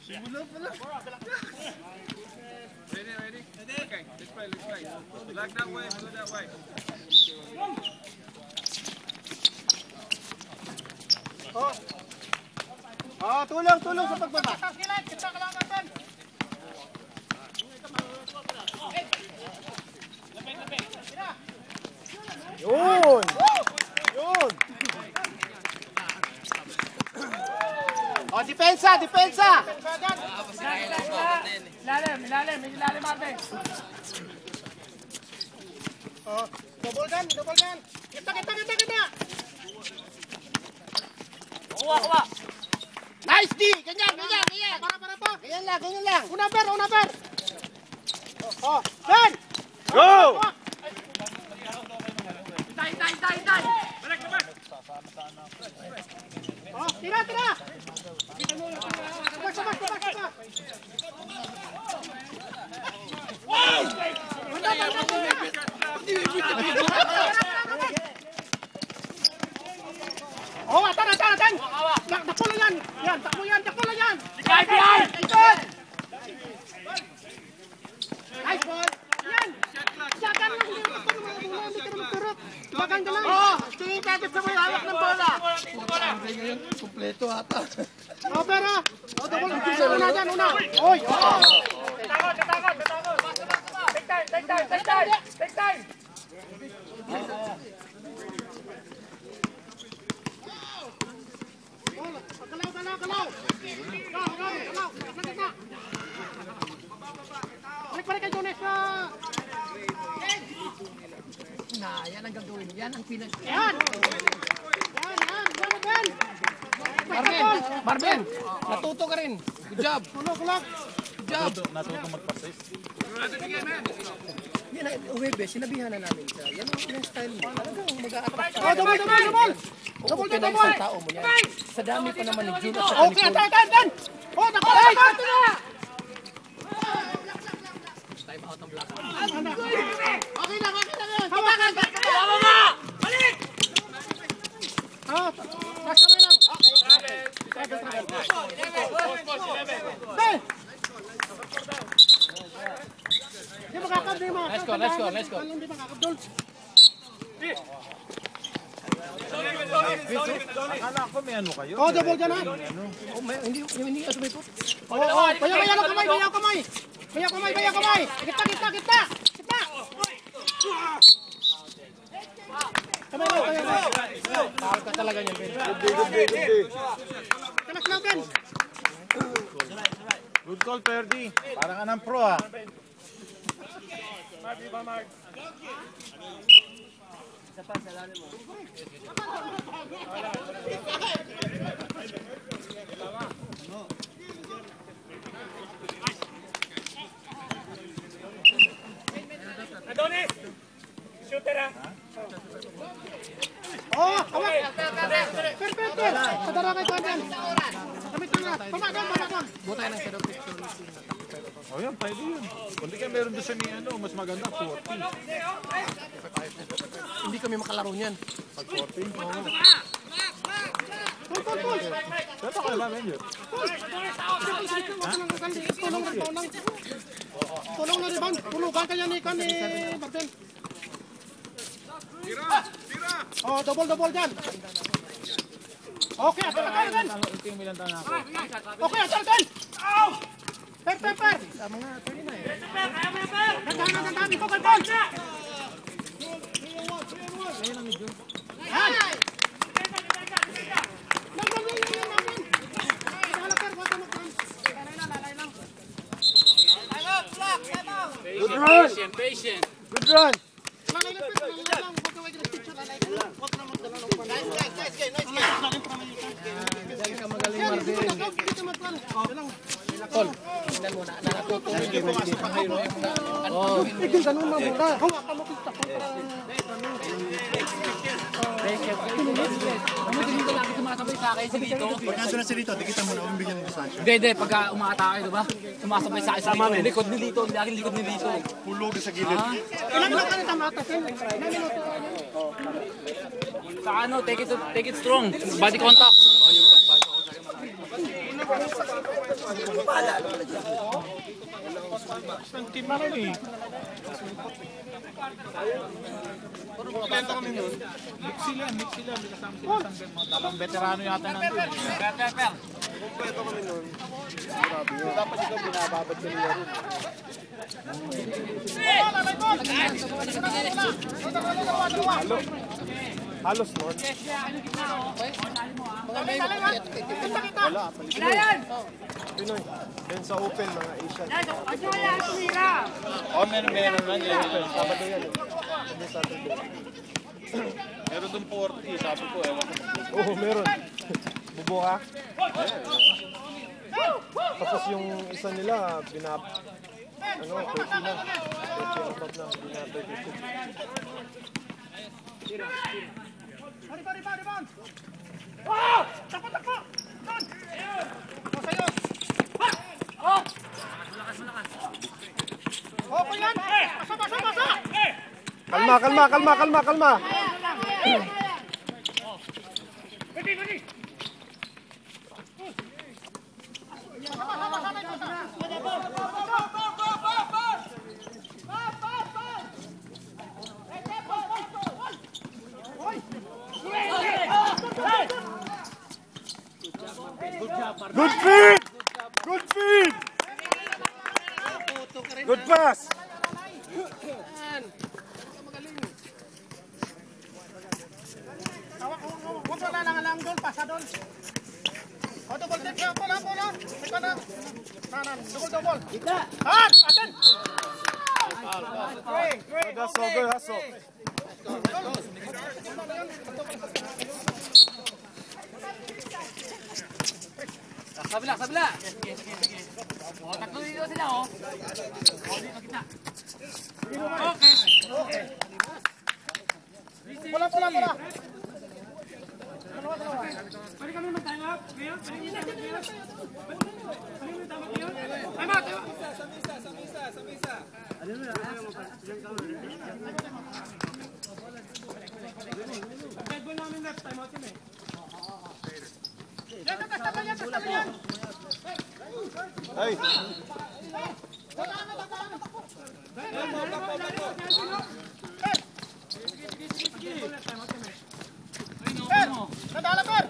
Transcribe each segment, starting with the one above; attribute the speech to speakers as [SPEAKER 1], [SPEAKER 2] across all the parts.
[SPEAKER 1] Ready? Okay, let's play. Like that way, go that way.
[SPEAKER 2] Tulong sa pagbaba. Yun! Oh, depensa! Ilalim, Marvin. Oh, double gun. Kita. Kuha. Nice D! Ganyan. Para po. Ganyan lang. Una per. Oh, Ben! Go! Tay. Oh, tira. Sabak. Oh, atan. Takbo lang yan. Takbo lang yan. Behind. Nice ball. Yan. Shotgun lang. Hindi ka magturok. Bagang ka lang. Oh, tingin natin sa may hawak ng bola. Kompleto ata. Oh, pero. Oh, double. Una. Oy. Takot. Take time. Galaw. Balik kay Jones na. Yan ang gagawin. Yan ang pinag... Yan. Marvin. Natuto ka rin. Good job. Kulak. Good job.
[SPEAKER 3] Natuto mag-persist.
[SPEAKER 2] Yan ang Uwebe, sinabihan na namin siya. Yan ang style mo. Talagang mag-a-attract ka. Double. Okay na isang tao mo yan. Sa dami pa naman ni June at sa kanipon. Okay, atan! Oh, nakuha na! Time out ng black. Okay lang. Hawakan! Balik! Nagkamay lang. Di makakab, di makakab. Let's go. Di makakab, Dol.
[SPEAKER 3] Akala ko may ano kayo.
[SPEAKER 2] Oh, double dyan ha. Hindi ka sumipot. Oh, bayaw kamay. Kita. Kamay lang. Tahal ka talaga niyan, Ben.
[SPEAKER 3] Good.
[SPEAKER 2] Talas lang, Ben.
[SPEAKER 3] Good call, Perdi. Parang anang pro ha.
[SPEAKER 1] Mark. Adonis! Shooter ha!
[SPEAKER 2] Oh, kawak! Per! Padara kay Kwan. Kamit lang na. Pamagan. Butay ng shadow picture.
[SPEAKER 3] O yan, pwede yun. Kung di ka meron doon sa ni ano, mas maganda, 40.
[SPEAKER 2] Hindi kami makalaro niyan.
[SPEAKER 3] Pag 40? Oo.
[SPEAKER 2] Pull!
[SPEAKER 3] Saan ka naman yun?
[SPEAKER 2] Tulong na rebound. Tulugan kanya ni Barden.
[SPEAKER 1] Tira!
[SPEAKER 2] Oh, double dyan. Okay, atalagan.
[SPEAKER 3] Ito yung bilang tanah ko.
[SPEAKER 2] Okay, atalagan. Per. Tama nga, pwede na eh. Dandahan. Ito kay Bon. Ayun ang medyo. Yan.
[SPEAKER 1] Patient.
[SPEAKER 2] Good run. Tol, tingnan mo na. Nakatutulog yung mga superhero. Ito ganun na muna. Hawa ka mo kita po. Ano dito lagi sumasabay sa akin si Lito?
[SPEAKER 4] Pag nasa na si Lito, tikitan mo na bigyan mo sa siya.
[SPEAKER 2] Hindi, pagka umaatake, diba? Sumasabay sa akin si Lito. Likod ni Lito, lagi likod ni Lito.
[SPEAKER 4] Hulog sa gilid.
[SPEAKER 2] Ilang minuto ka na tamatasin? Sa ano, take it strong. Body contact.
[SPEAKER 3] Ang team na rin eh. Mix sila. May kasama sila isang mga dalawang veterano yata nandun.
[SPEAKER 1] Kompleto kami nun. Dapat ikaw binababad ka nila rin. Halos nun. Wala, palitin. Pinoy. Then sa open, mga Asian. Meron lang yan. Sabado yan.
[SPEAKER 3] Meron doon 40, sabi ko ewan.
[SPEAKER 1] Oo, meron. Bubo ka? Tapos yung isa nila, ano, 30 na. 30 na, binabay 50. Kalma. Good feed! Good pass!
[SPEAKER 2] Huwag mo lang doon, pasa doon. O, double tip siya. Bola. Ikaw na. Kanan, double. Hat! Atin!
[SPEAKER 1] Good hustle.
[SPEAKER 5] Sabila. Tatlo dito sila, oh. Dito kita. Okay.
[SPEAKER 2] Bola.
[SPEAKER 5] Pwede kami mag-time up ngayon? Time out! Samisa. Deadball namin left, time out kami.
[SPEAKER 2] Yan, katabi yan.
[SPEAKER 1] Ay!
[SPEAKER 2] Nadala, Per!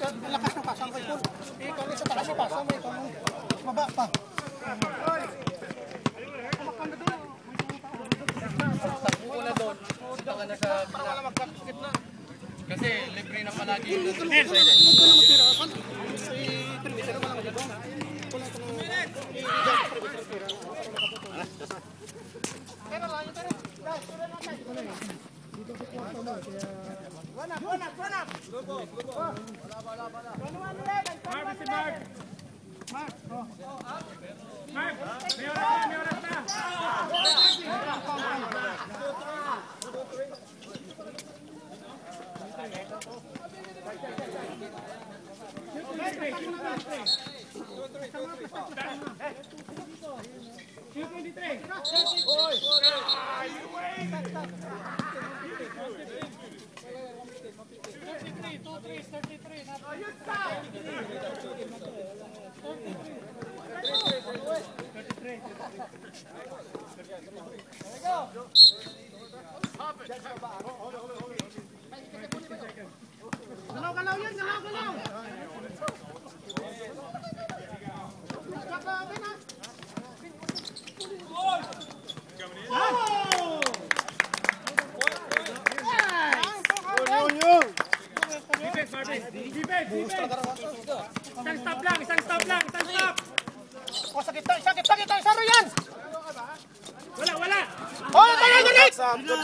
[SPEAKER 2] Lakas ng pasang kay Paul. Ikaw sa taas ng pasang mo. Maba pa.
[SPEAKER 5] Una doon. Punta ka na sa gitna. Kasi libre na palagi yung
[SPEAKER 2] Galaw yan, galaw. Isang stop lang. O, sakit. Saro yan! Wala. Oh, tayo, next! Good.